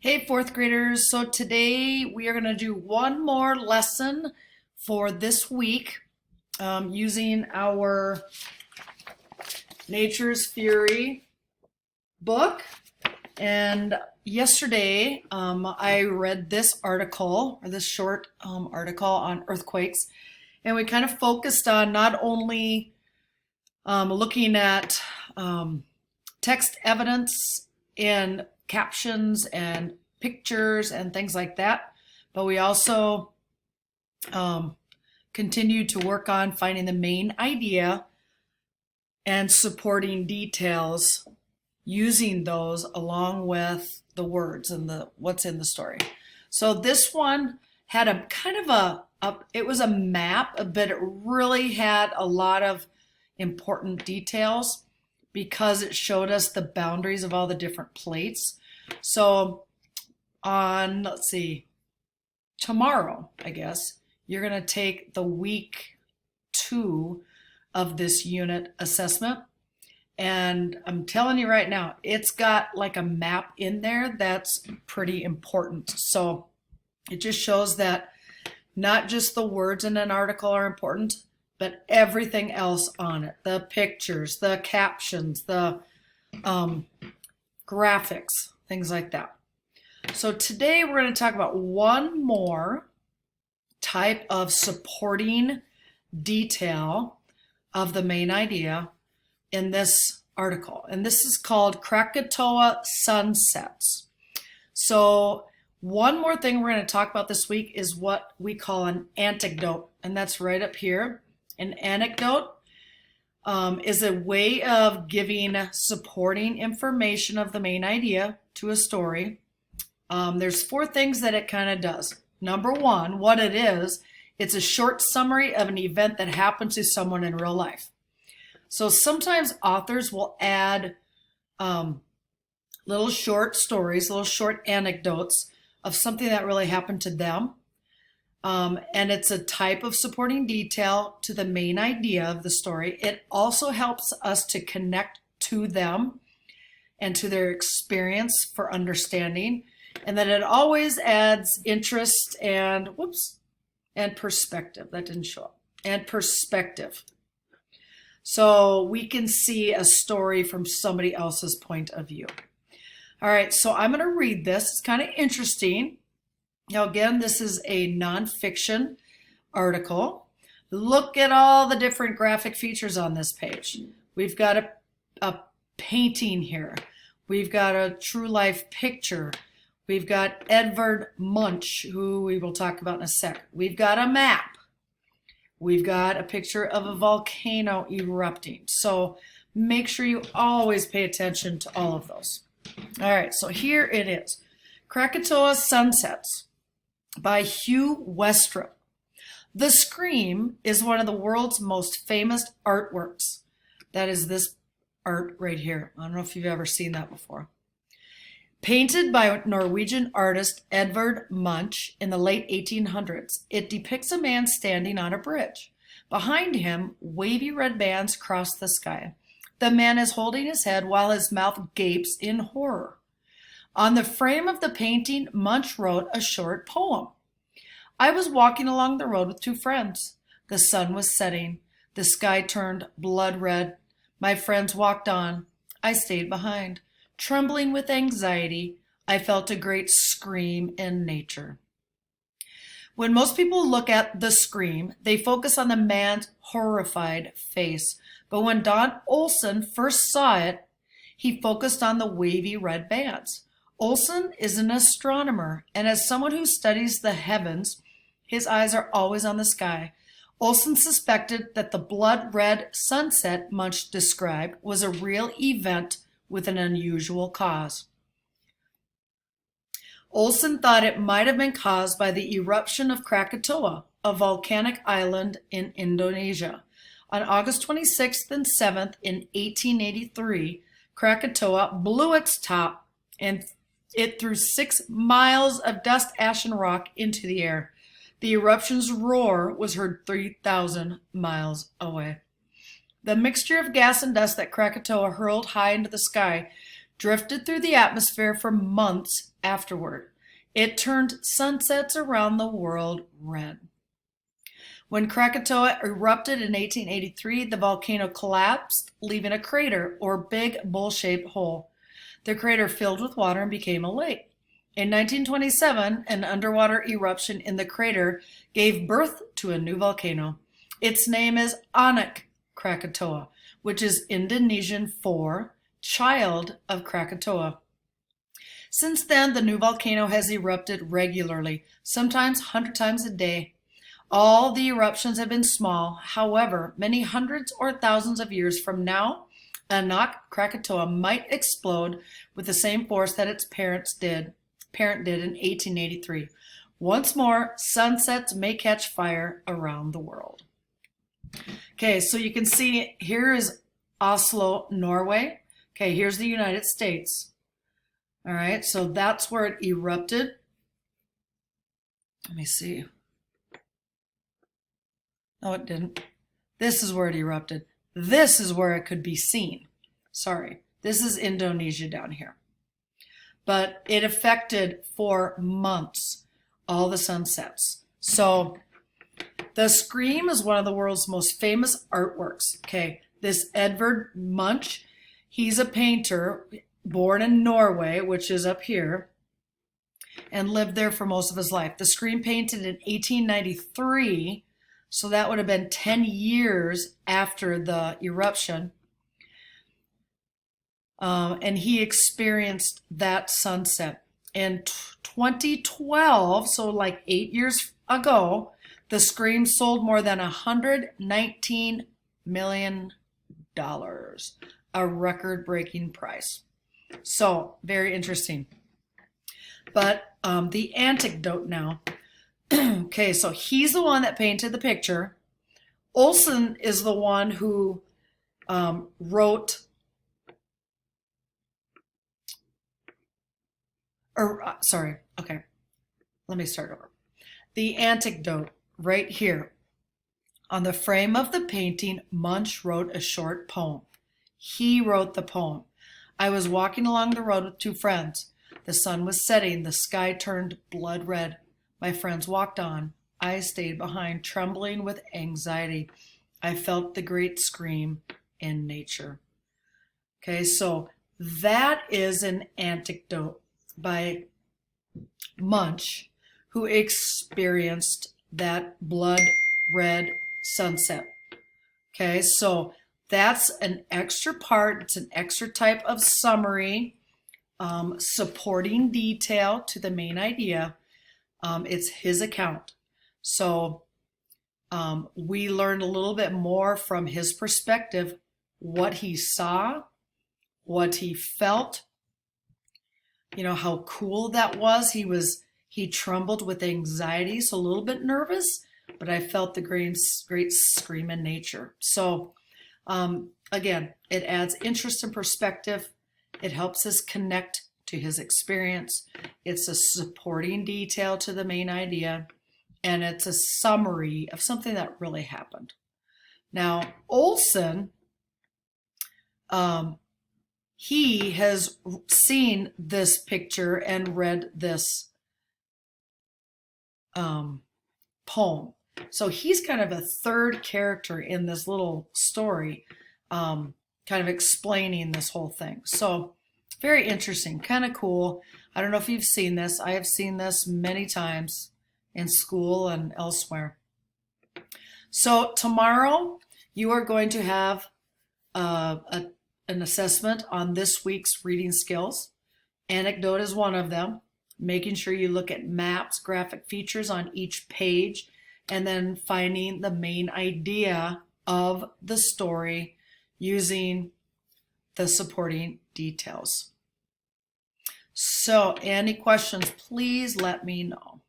Hey, fourth graders. So today we are going to do one more lesson for this week using our Nature's Fury book. And yesterday I read this article, or this short article on earthquakes, and we kind of focused on not only looking at text evidence and captions and pictures and things like that, but we also continued to work on finding the main idea and supporting details using those along with the words and what's in the story. So this one had a kind of it was a map, but it really had a lot of important details because it showed us the boundaries of all the different plates. So on, let's see, tomorrow, I guess, you're going to take the week 2 of this unit assessment. And I'm telling you right now, it's got like a map in there that's pretty important. So it just shows that not just the words in an article are important, but everything else on it, the pictures, the captions, the graphics, things like that. So today we're going to talk about one more type of supporting detail of the main idea in this article. And this is called Krakatoa sunsets. So one more thing we're going to talk about this week is what we call an anecdote. And that's right up here. An anecdote is a way of giving supporting information of the main idea to a story. There's 4 things that it kind of does. Number 1, what it is, it's a short summary of an event that happened to someone in real life. So sometimes authors will add little short stories, little short anecdotes of something that really happened to them. And it's a type of supporting detail to the main idea of the story. It also helps us to connect to them and to their experience for understanding. And then it always adds interest and, and perspective. That didn't show up. And perspective. So we can see a story from somebody else's point of view. All right, so I'm going to read this. It's kind of interesting. Now, again, this is a nonfiction article. Look at all the different graphic features on this page. We've got a painting here. We've got a true life picture. We've got Edvard Munch, who we will talk about in a sec. We've got a map. We've got a picture of a volcano erupting. So make sure you always pay attention to all of those. All right, so here it is. Krakatoa Sunsets by Hugh Westrop. The Scream is one of the world's most famous artworks. That is this art right here. I don't know if you've ever seen that before. Painted by Norwegian artist Edvard Munch in the late 1800s, it depicts a man standing on a bridge. Behind him, wavy red bands cross the sky. The man is holding his head while his mouth gapes in horror. On the frame of the painting, Munch wrote a short poem. I was walking along the road with 2 friends. The sun was setting. The sky turned blood red. My friends walked on. I stayed behind. Trembling with anxiety, I felt a great scream in nature. When most people look at The Scream, they focus on the man's horrified face. But when Don Olson first saw it, he focused on the wavy red bands. Olson is an astronomer, and as someone who studies the heavens, his eyes are always on the sky. Olson suspected that the blood-red sunset Munch described was a real event with an unusual cause. Olson thought it might have been caused by the eruption of Krakatoa, a volcanic island in Indonesia. On August 26th and 7th in 1883, Krakatoa blew its top and it threw 6 miles of dust, ash, and rock into the air. The eruption's roar was heard 3,000 miles away. The mixture of gas and dust that Krakatoa hurled high into the sky drifted through the atmosphere for months afterward. It turned sunsets around the world red. When Krakatoa erupted in 1883, the volcano collapsed, leaving a crater or big bowl-shaped hole. The crater filled with water and became a lake. In 1927, an underwater eruption in the crater gave birth to a new volcano. Its name is Anak Krakatoa, which is Indonesian for child of Krakatoa. Since then, the new volcano has erupted regularly, sometimes 100 times a day. All the eruptions have been small. However, many hundreds or thousands of years from now, Anak Krakatoa might explode with the same force that its parent did in 1883. Once more, sunsets may catch fire around the world. Okay, so you can see here is Oslo, Norway. Okay, here's the United States. All right, so that's where it erupted. Let me see. No, it didn't. This is where it erupted. This is where it could be seen. Sorry, this is Indonesia down here. But it affected for months all the sunsets. So the Scream is one of the world's most famous artworks. Okay, this Edvard Munch, he's a painter born in Norway, which is up here, and lived there for most of his life. The Scream painted in 1893, so that would have been 10 years after the eruption. And he experienced that sunset. In 2012, so like 8 years ago, the Scream sold more than $119 million, a record-breaking price. So, very interesting. But the anecdote now. Okay, so he's the one that painted the picture. Olsen is the one who wrote, okay, let me start over. The anecdote right here. On the frame of the painting, Munch wrote a short poem. He wrote the poem. I was walking along the road with two friends. The sun was setting. The sky turned blood red. My friends walked on. I stayed behind, trembling with anxiety. I felt the great scream in nature. Okay, so that is an anecdote by Munch, who experienced that blood red sunset. Okay, so that's an extra part. It's an extra type of summary, supporting detail to the main idea. It's his account. So we learned a little bit more from his perspective, what he saw, what he felt, how cool that was. He trembled with anxiety, so a little bit nervous, but I felt the great scream in nature. So again, it adds interest and perspective. It helps us connect to his experience. It's a supporting detail to the main idea, and it's a summary of something that really happened. Now, Olsen, he has seen this picture and read this poem. So he's kind of a third character in this little story, kind of explaining this whole thing. So very interesting, kind of cool. I don't know if you've seen this. I have seen this many times in school and elsewhere. So tomorrow you are going to have an assessment on this week's reading skills. Anecdote is one of them. Making sure you look at maps, graphic features on each page, and then finding the main idea of the story using the supporting details. So, any questions, please let me know.